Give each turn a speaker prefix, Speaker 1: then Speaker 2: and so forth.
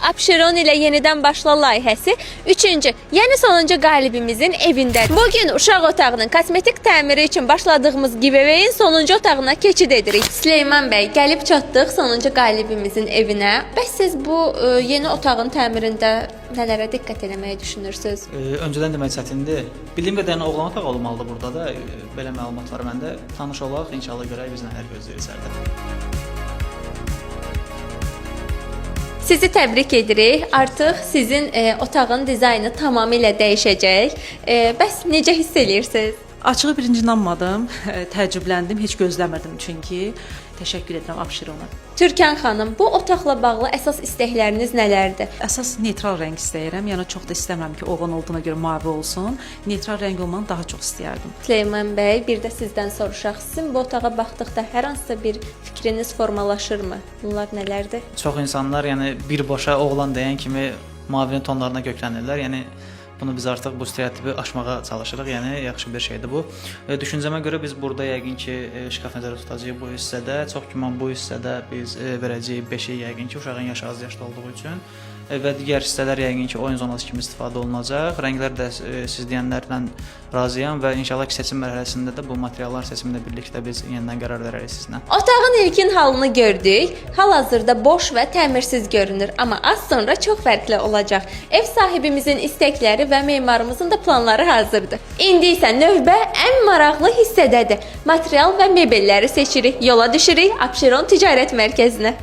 Speaker 1: Abşeron ilə yenidən başla layihəsi 3-cü, yəni sonuncu qalibimizin evindədir. Bugün uşaq otağının kosmetik təmiri üçün başladığımız giveaway-in sonuncu otağına keçid edirik. Süleyman bəy, gəlib çatdıq sonuncu qalibimizin evinə. Bəs siz bu yeni otağın təmirində nələrə diqqət eləməyi düşünürsünüz?
Speaker 2: Öncədən demək çətindir. Bildiyim qədərilə oğlan otağı olmalıdır burada da. Belə məlumatlar məndə. Tanış olaq, inşallah görək biz nələr gözləyirik içəridə.
Speaker 1: Sizi təbrik edirik. Artıq sizin otağın dizaynı tamamilə dəyişəcək. Bəs necə hiss edirsiniz?
Speaker 3: Açığı birinci inanmadım, təəccübləndim, heç gözləmirdim çünki. Təşəkkür edirəm Abşerona.
Speaker 1: Türkan xanım, bu otaqla bağlı əsas istəkləriniz nələrdir?
Speaker 3: Əsas neytral rəng istəyirəm. Yəni çox da istəmirəm ki, oğlan olduğuna görə mavi olsun. Neytral rəng olmanı daha çox istəyərdim.
Speaker 1: Süleyman bəy, bir də sizdən soruşaq. Sizin bu otağa baxdıqda hər hansısa bir fikriniz formalaşırmı? Bunlar nələrdir?
Speaker 2: Çox insanlar, yəni birbaşa oğlan deyən kimi mavinin tonlarına köklənirlər. Yəni bunu biz artıq bu stereotipi aşmağa çalışırıq. Yəni yaxşı bir şeydir bu. Düşüncəmə görə biz burada yəqin ki, şkaf nəzərdə tutacağıq bu hissədə. Çox güman bu hissədə biz verəcəyik 5-i yəqin ki, uşağın yaşı az yaşlı olduğu üçün. Və digər hissələr yəqin ki, oyun zonası kimi istifadə olunacaq. Rənglər də siz deyənlərlə razıyam və inşallah ki, seçim mərhələsində də bu materiallar seçimlə birlikdə biz yenidən qərar verərik sizlə.
Speaker 1: Otağın ilkin halını gördük. Hal-hazırda boş və təmirsiz görünür, amma az sonra çox fərqli olacaq. Ev sahibimizin istəkləri və memarımızın da planları hazırdır. İndi isə növbə ən maraqlı hissədədir. Material və mebelləri seçirik, yola düşürük Abşeron Ticarət Mərkəzinə.